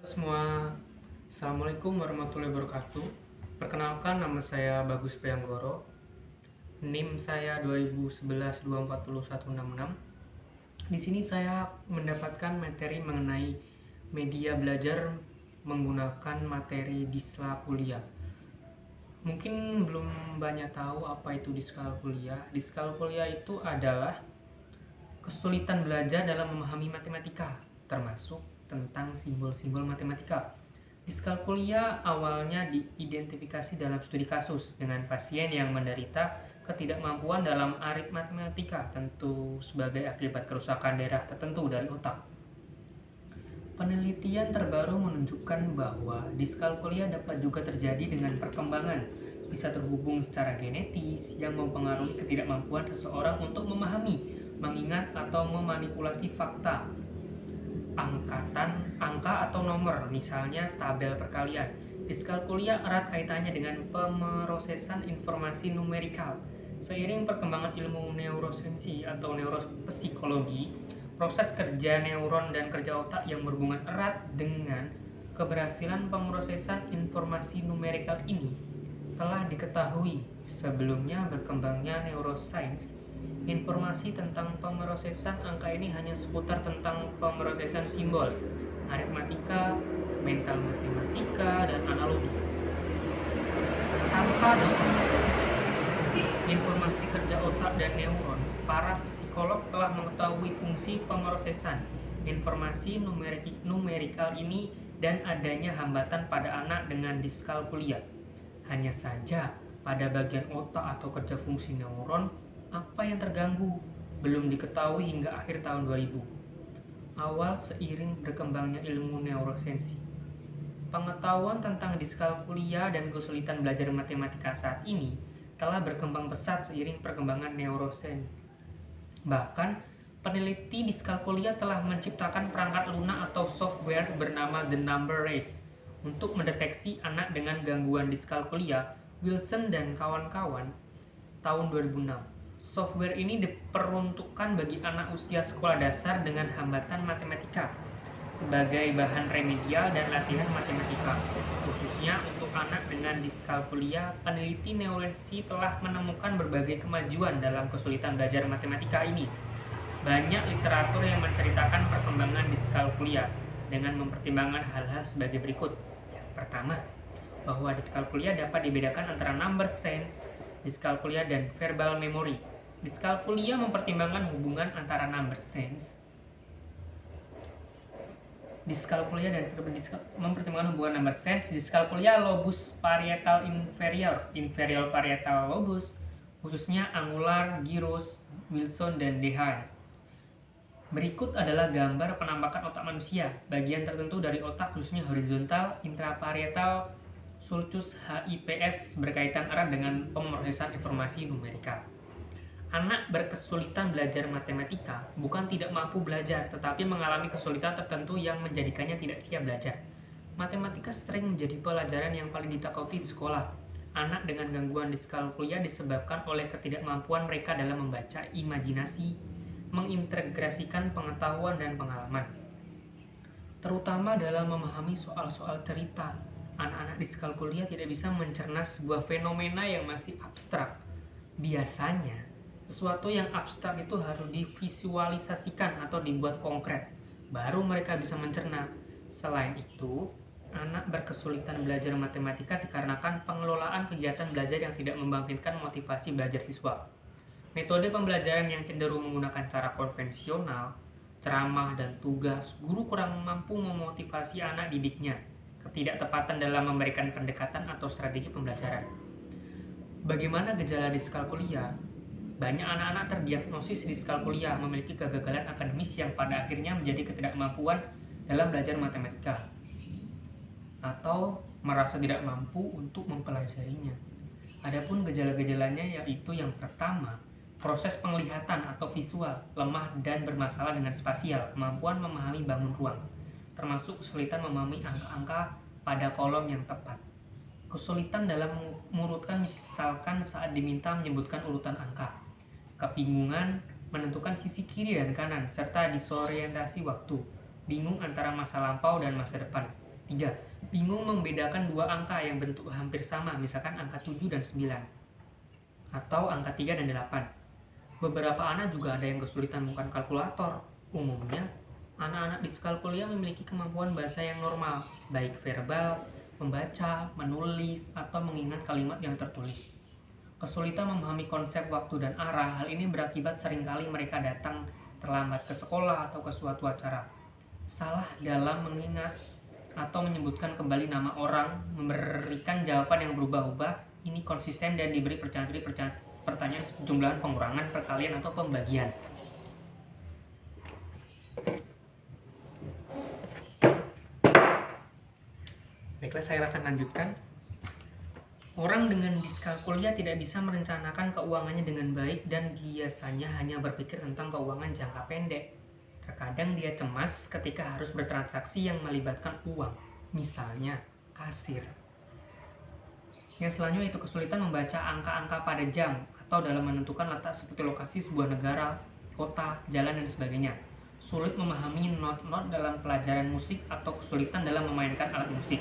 Semua, Assalamualaikum warahmatullahi wabarakatuh. Perkenalkan, nama saya Bagus Prianggoro. NIM saya 2011240166. Di sini saya mendapatkan materi mengenai media belajar menggunakan materi Disla Kuliah. Mungkin belum banyak tahu apa itu Diskal Kuliah. Diskal Kuliah itu adalah kesulitan belajar dalam memahami matematika, termasuk tentang simbol-simbol matematika. Diskalkulia awalnya diidentifikasi dalam studi kasus dengan pasien yang menderita ketidakmampuan dalam aritmatika, tentu sebagai akibat kerusakan daerah tertentu dari otak. Penelitian terbaru menunjukkan bahwa diskalkulia dapat juga terjadi dengan perkembangan, bisa terhubung secara genetis yang mempengaruhi ketidakmampuan seseorang untuk memahami, mengingat atau memanipulasi fakta, angka atau nomor, misalnya tabel perkalian. Diskalkulia erat kaitannya dengan pemrosesan informasi numerikal. Seiring perkembangan ilmu neurosensi atau neuropsikologi, proses kerja neuron dan kerja otak yang berhubungan erat dengan keberhasilan pemrosesan informasi numerikal ini telah diketahui. Sebelumnya berkembangnya neuroscience, informasi tentang pemrosesan angka ini hanya seputar tentang pemrosesan simbol, aritmatika, mental matematika, dan analogi. Tanpa informasi kerja otak dan neuron, para psikolog telah mengetahui fungsi pemrosesan informasi numerikal ini dan adanya hambatan pada anak dengan diskalkulia. Hanya saja, pada bagian otak atau kerja fungsi neuron, apa yang terganggu belum diketahui hingga akhir tahun 2000. Awal seiring berkembangnya ilmu neurosensi, pengetahuan tentang diskalkulia dan kesulitan belajar matematika saat ini telah berkembang pesat seiring perkembangan neurosains. Bahkan, peneliti diskalkulia telah menciptakan perangkat lunak atau software bernama The Number Race untuk mendeteksi anak dengan gangguan diskalkulia. Wilson dan kawan-kawan tahun 2006. Software ini diperuntukkan bagi anak usia sekolah dasar dengan hambatan matematika sebagai bahan remedial dan latihan matematika. Khususnya untuk anak dengan diskalkulia, peneliti neuroscience telah menemukan berbagai kemajuan dalam kesulitan belajar matematika ini. Banyak literatur yang menceritakan perkembangan diskalkulia dengan mempertimbangkan hal-hal sebagai berikut. Yang pertama, bahwa diskalkulia dapat dibedakan antara number sense, diskalkulia, dan verbal memory. Diskalkulia mempertimbangkan hubungan antara number sense, diskalkulia dan mempertimbangkan hubungan number sense. Diskalkulia lobus parietal inferior parietal lobus, khususnya angular, gyrus, Wilson, dan Dehaene. Berikut adalah gambar penampakan otak manusia. Bagian tertentu dari otak, khususnya horizontal, intraparietal, sulcus, HIPS berkaitan erat dengan pemrosesan informasi numerikal. Anak berkesulitan belajar matematika bukan tidak mampu belajar, tetapi mengalami kesulitan tertentu yang menjadikannya tidak siap belajar. Matematika sering menjadi pelajaran yang paling ditakuti di sekolah. Anak dengan gangguan diskalkulia disebabkan oleh ketidakmampuan mereka dalam membaca, imajinasi, mengintegrasikan pengetahuan dan pengalaman, terutama dalam memahami soal-soal cerita. Anak-anak diskalkulia tidak bisa mencerna sebuah fenomena yang masih abstrak. Biasanya, sesuatu yang abstrak itu harus divisualisasikan atau dibuat konkret, baru mereka bisa mencerna. Selain itu, anak berkesulitan belajar matematika dikarenakan pengelolaan kegiatan belajar yang tidak membangkitkan motivasi belajar siswa. Metode pembelajaran yang cenderung menggunakan cara konvensional, ceramah, dan tugas, guru kurang mampu memotivasi anak didiknya. Ketidaktepatan dalam memberikan pendekatan atau strategi pembelajaran. Bagaimana gejala diskalkulia? Banyak anak-anak terdiagnosis diskalkulia memiliki kegagalan akademis yang pada akhirnya menjadi ketidakmampuan dalam belajar matematika atau merasa tidak mampu untuk mempelajarinya. Adapun gejala-gejalanya yaitu yang pertama, proses penglihatan atau visual lemah dan bermasalah dengan spasial, kemampuan memahami bangun ruang, termasuk kesulitan memahami angka-angka pada kolom yang tepat. Kesulitan dalam mengurutkan, misalkan saat diminta menyebutkan urutan angka. Kebingungan menentukan sisi kiri dan kanan, serta disorientasi waktu. Bingung antara masa lampau dan masa depan. 3. Bingung membedakan dua angka yang bentuk hampir sama, misalkan angka 7 dan 9, atau angka 3 dan 8. Beberapa anak juga ada yang kesulitan menggunakan kalkulator. Umumnya, anak-anak di skala kuliah memiliki kemampuan bahasa yang normal, baik verbal, membaca, menulis, atau mengingat kalimat yang tertulis. Kesulitan memahami konsep waktu dan arah, hal ini berakibat seringkali mereka datang terlambat ke sekolah atau ke suatu acara. Salah dalam mengingat atau menyebutkan kembali nama orang, memberikan jawaban yang berubah-ubah, ini konsisten dan diberi pertanyaan jumlahan, pengurangan, perkalian, atau pembagian. Baiklah, saya akan lanjutkan. Orang dengan diskalkulia tidak bisa merencanakan keuangannya dengan baik dan biasanya hanya berpikir tentang keuangan jangka pendek. Terkadang dia cemas ketika harus bertransaksi yang melibatkan uang, misalnya kasir. Yang selanjutnya itu kesulitan membaca angka-angka pada jam atau dalam menentukan letak seperti lokasi sebuah negara, kota, jalan, dan sebagainya. Sulit memahami not-not dalam pelajaran musik atau kesulitan dalam memainkan alat musik.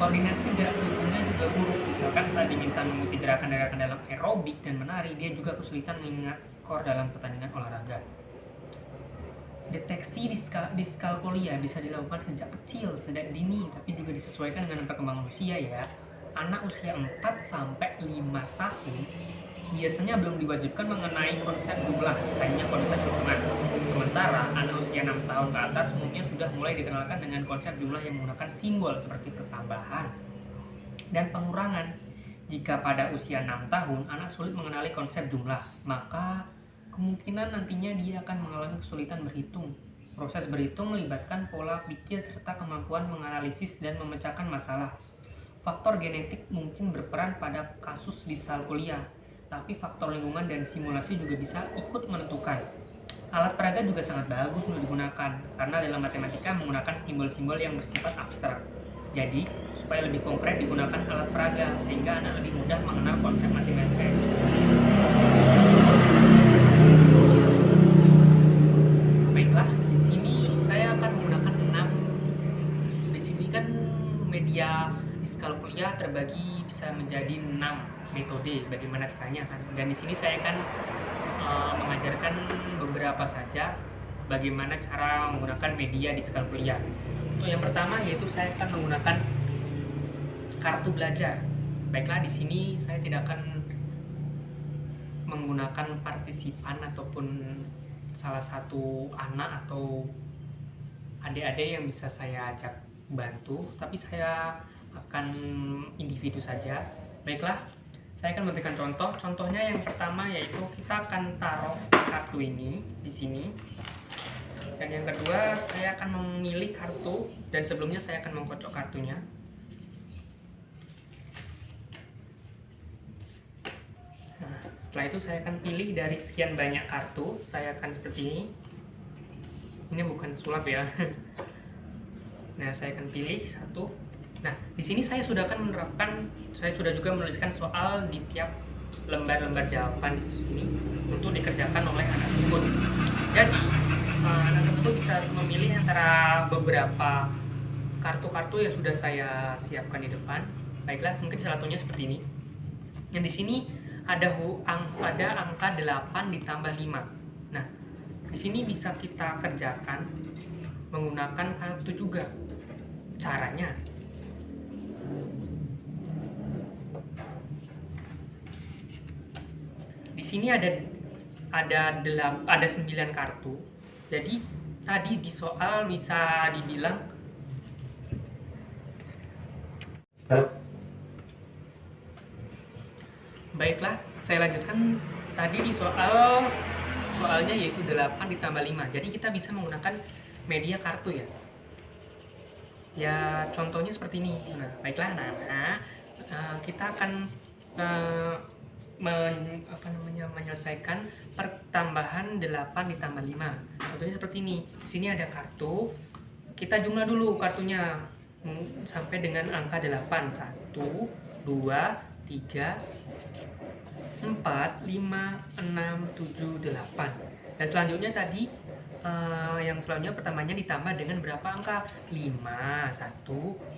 Koordinasi gerak tubuhnya juga buruk, misalkan setelah diminta mengikuti gerakan-gerakan dalam aerobik dan menari, dia juga kesulitan mengingat skor dalam pertandingan olahraga. Deteksi diskalkulia bisa dilakukan sejak kecil, sejak dini, tapi juga disesuaikan dengan perkembangan usia ya. Anak usia 4 sampai 5 tahun biasanya belum diwajibkan mengenai konsep jumlah, hanya konsep hitungan. Sementara anak usia 6 tahun ke atas umumnya sudah mulai dikenalkan dengan konsep jumlah yang menggunakan simbol seperti pertambahan dan pengurangan. Jika pada usia 6 tahun anak sulit mengenali konsep jumlah, maka kemungkinan nantinya dia akan mengalami kesulitan berhitung. Proses berhitung melibatkan pola pikir serta kemampuan menganalisis dan memecahkan masalah. Faktor genetik mungkin berperan pada kasus diskalkulia, tapi faktor lingkungan dan simulasi juga bisa ikut menentukan. Alat peraga juga sangat bagus untuk digunakan, karena dalam matematika menggunakan simbol-simbol yang bersifat abstrak. Jadi, supaya lebih konkret digunakan alat peraga, sehingga anak lebih mudah mengenal konsep matematika itu. Baiklah, di sini saya akan menggunakan 6. Di sini kan media diskalkulia terbagi bisa menjadi 6 metode bagaimana caranya kan. Dan di sini saya akan mengajarkan beberapa saja bagaimana cara menggunakan media diskalkulia. Untuk yang pertama yaitu saya akan menggunakan kartu belajar. Baiklah, di sini saya tidak akan menggunakan partisipan ataupun salah satu anak atau adik-adik yang bisa saya ajak bantu, tapi saya akan individu saja. Baiklah, saya akan memberikan contoh. Contohnya yang pertama yaitu kita akan taruh kartu ini di sini. Dan yang kedua, saya akan memilih kartu dan sebelumnya saya akan mengkocok kartunya. Nah, setelah itu saya akan pilih dari sekian banyak kartu, saya akan seperti ini. Ini bukan sulap ya. Nah, saya akan pilih satu. Nah, di sini saya sudah juga menuliskan soal di tiap lembar-lembar jawaban di sini untuk dikerjakan oleh anak tersebut. Jadi, anak tersebut bisa memilih antara beberapa kartu-kartu yang sudah saya siapkan di depan. Baiklah, mungkin salah satunya seperti ini. Yang di sini ada angka 8 ditambah 5. Nah, di sini bisa kita kerjakan menggunakan kartu juga. Caranya, di sini ada 9 kartu. Jadi tadi di soal bisa dibilang baiklah, saya lanjutkan. Tadi di soalnya yaitu 8 ditambah 5. Jadi kita bisa menggunakan media kartu ya. Ya, contohnya seperti ini. Nah, baiklah, kita akan menyelesaikan pertambahan 8 ditambah 5. Contohnya seperti ini. Di sini ada kartu. Kita jumlah dulu kartunya sampai dengan angka 8. 1, 2, 3, 4, 5, 6, 7, 8. Dan selanjutnya tadi yang selanjutnya pertamanya ditambah dengan berapa angka? 5. 1,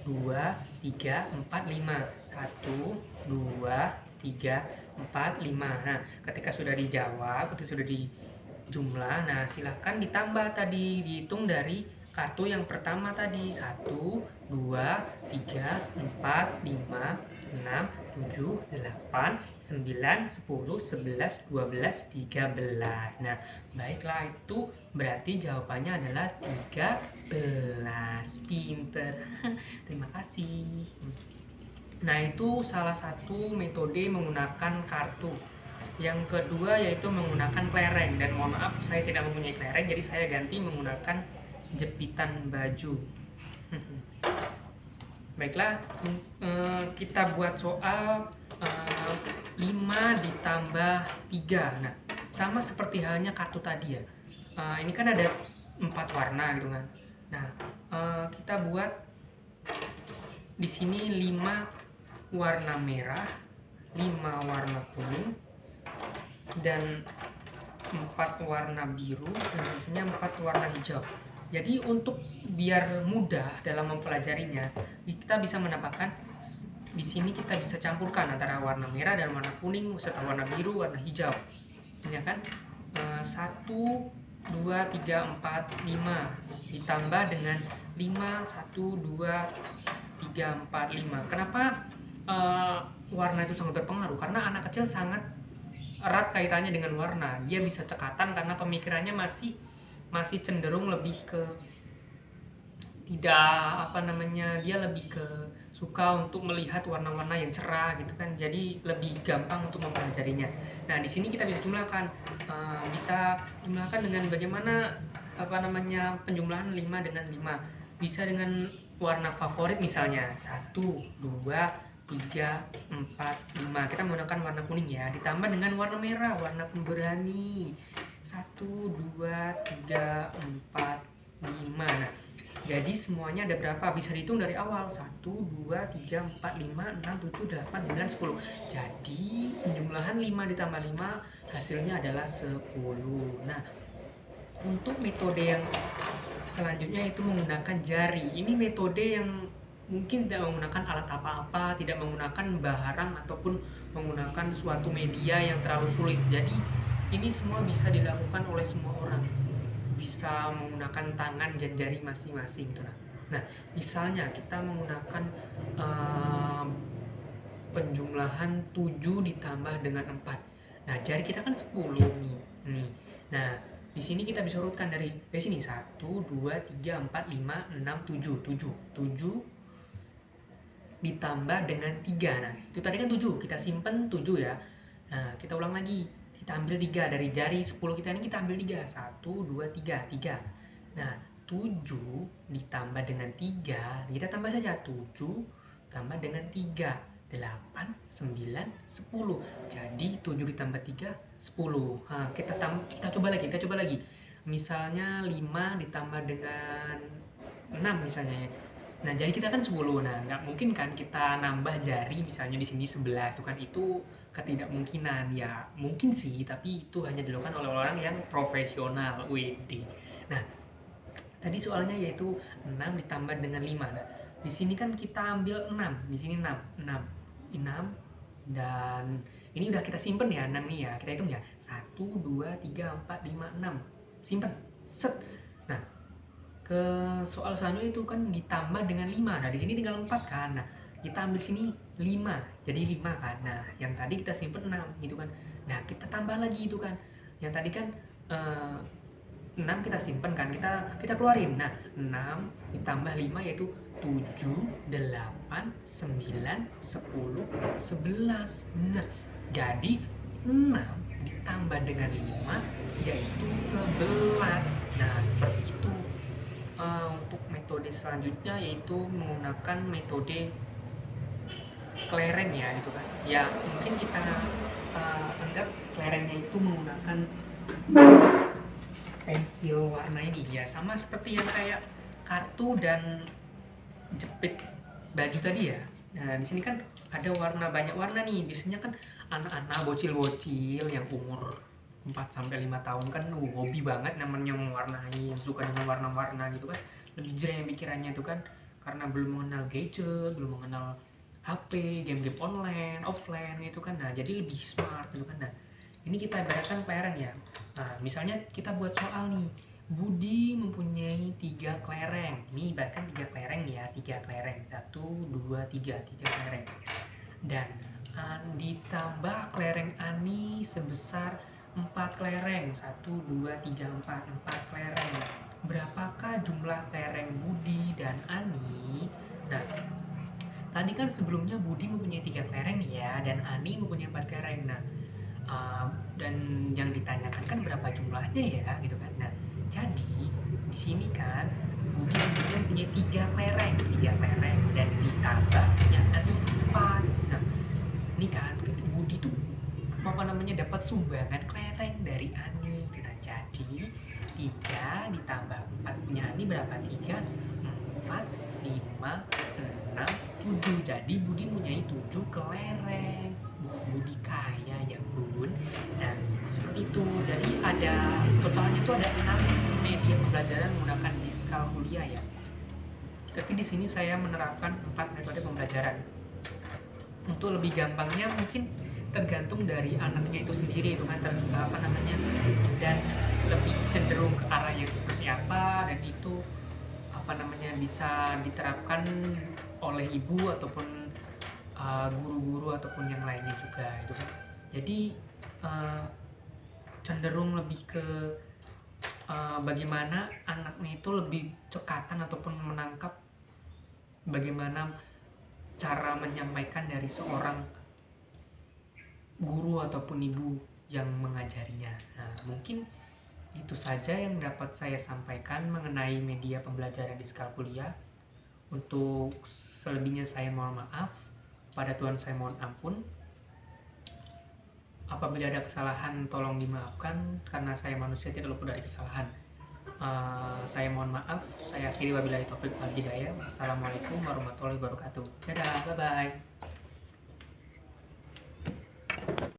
2, 3, 4, 5. 1, 2, 3, 4, 5. Nah, ketika sudah dijawab, ketika sudah dijumlah, nah silahkan ditambah tadi, dihitung dari kartu yang pertama tadi. 1, 2, 3, 4, 5, 6, 7, 8, 9, 10, 11, 12, 13. Nah, baiklah, itu berarti jawabannya adalah 13. Pinter. Terima kasih. Nah, itu salah satu metode menggunakan kartu. Yang kedua yaitu menggunakan kelereng, dan mohon maaf saya tidak mempunyai kelereng, jadi saya ganti menggunakan jepitan baju. Baiklah, kita buat soal 5 ditambah 3. Nah, sama seperti halnya kartu tadi ya. Ini kan ada 4 warna gitu kan. Nah, kita buat di sini 5 warna merah, 5 warna kuning, dan 4 warna biru, dan biasanya 4 warna hijau. Jadi untuk biar mudah dalam mempelajarinya, kita bisa menambahkan di sini, kita bisa campurkan antara warna merah dan warna kuning serta warna biru, warna hijau. Ya kan? 1, 2, 3, 4, 5 ditambah dengan 5, 1, 2, 3, 4, 5. Kenapa warna itu sangat berpengaruh? Karena anak kecil sangat erat kaitannya dengan warna. Dia bisa cekatan karena pemikirannya masih cenderung lebih ke dia lebih ke suka untuk melihat warna-warna yang cerah gitu kan. Jadi lebih gampang untuk mempelajarinya. Nah, di sini kita bisa jumlahkan dengan bagaimana penjumlahan 5 dengan 5. Bisa dengan warna favorit misalnya 1, 2, 3, 4, 5. Kita menggunakan warna kuning ya, ditambah dengan warna merah, warna pemberani. 1, 2, 3, 4, 5. Nah, jadi semuanya ada berapa? Bisa dihitung dari awal. 1, 2, 3, 4, 5, 6, 7, 8, 9, 10. Jadi penjumlahan 5 ditambah 5 hasilnya adalah 10. Nah, untuk metode yang selanjutnya itu menggunakan jari. Ini metode yang mungkin tidak menggunakan alat apa-apa, tidak menggunakan barang ataupun menggunakan suatu media yang terlalu sulit. Jadi ini semua bisa dilakukan oleh semua orang, bisa menggunakan tangan dan jari masing-masing. Nah, misalnya kita menggunakan penjumlahan 7 ditambah dengan 4. Nah, jari kita kan 10 nih. Nah, di sini kita bisa urutkan dari sini 1, 2, 3, 4, 5, 6, 7. 7 ditambah dengan 3. Nah, itu tadi kan 7, kita simpen 7 ya. Nah, kita ulang lagi. Kita ambil 3 dari jari 10 kita ini, kita ambil 3. 1, 2, 3. Nah, 7 ditambah dengan 3, kita tambah saja 7 tambah dengan 3, 8, 9, 10. Jadi 7 ditambah 3, 10. Nah, kita coba lagi. Misalnya 5 ditambah dengan 6 misalnya. Nah, jari kita kan 10. Nah, nggak mungkin kan kita nambah jari misalnya di sini 11. Itu ketidakmungkinan. Ya, mungkin sih, tapi itu hanya dilakukan oleh orang yang profesional. WD. Nah, tadi soalnya yaitu 6 ditambah dengan 5. Nah, di sini kan kita ambil 6. Di sini 6 dan ini udah kita simpen ya, 6 nih ya. Kita hitung ya. 1, 2, 3, 4, 5, 6. Simpen. Set. Nah, ke soal selanjutnya itu kan ditambah dengan 5. Nah, di sini tinggal 4 kan. Nah, kita ambil sini 5. Jadi 5 kan. Nah, yang tadi kita simpen 6 gitu kan. Nah, kita tambah lagi itu kan. Yang tadi kan 6 kita simpen kan. Kita keluarin. Nah, 6 ditambah 5 yaitu 7, 8, 9, 10, 11. Nah, jadi 6 ditambah dengan 5 yaitu 11. Nah, seperti itu. Untuk metode selanjutnya yaitu menggunakan metode kelereng ya gitu kan. Ya, mungkin kita anggap kelerengnya itu menggunakan pensil warna ini ya, sama seperti yang kayak kartu dan jepit baju tadi ya. Nah, di sini kan ada banyak warna nih. Biasanya kan anak-anak bocil-bocil yang umur 4 sampai 5 tahun kan hobi banget namanya mewarnai, yang suka dengan warna-warna gitu kan, lebih jernih pikirannya itu kan, karena belum mengenal gadget, belum mengenal HP, game-game online, offline gitu kan. Nah, jadi lebih smart gitu kan. Nah, ini kita ibaratkan kelereng ya. Nah, misalnya kita buat soal nih, Budi mempunyai 3 kelereng. Ini ibaratkan 3 kelereng ya, 3 kelereng. 1, 2, 3 kelereng. Dan ditambah kelereng Ani sebesar 4 kelereng. 1, 2, 3, 4 kelereng. Berapakah jumlah kelereng Budi dan Ani? Nah, tadi kan sebelumnya Budi mempunyai 3 kelereng nih ya, dan Ani mempunyai 4 kelereng. Nah, dan yang ditanyakan kan berapa jumlahnya ya, gitu kan. Nah, jadi di sini kan Budi mempunyai 3 kelereng, dan ditambah yang Ani 4. Nah, ini kan Budi tuh dapat sumbangan kelereng dari Ani. Nah, jadi 3 ditambah 4 punya Ani berapa? 3, 4, 5, 6, 7. Jadi Budi punya 7 kelereng. Budi kaya ya Bun. Nah, seperti itu. Jadi ada totalnya itu ada 6 media pembelajaran menggunakan Diskalkulia ya. Tapi di sini saya menerapkan 4 metode pembelajaran. Untuk lebih gampangnya mungkin tergantung dari anaknya itu sendiri itu kan, dan lebih cenderung ke arah yang seperti apa, dan itu bisa diterapkan oleh ibu ataupun guru-guru ataupun yang lainnya juga itu kan. Jadi cenderung lebih ke bagaimana anaknya itu lebih cekatan ataupun menangkap bagaimana cara menyampaikan dari seorang guru ataupun ibu yang mengajarinya. Nah, mungkin itu saja yang dapat saya sampaikan mengenai media pembelajaran Diskalkulia. Untuk selebihnya saya mohon maaf, pada Tuhan saya mohon ampun. Apabila ada kesalahan tolong dimaafkan, karena saya manusia tidak luput dari kesalahan. Saya mohon maaf. Saya akhiri wabillahi taufik wal hidayah. Wassalamualaikum warahmatullahi wabarakatuh. Dadah, bye bye.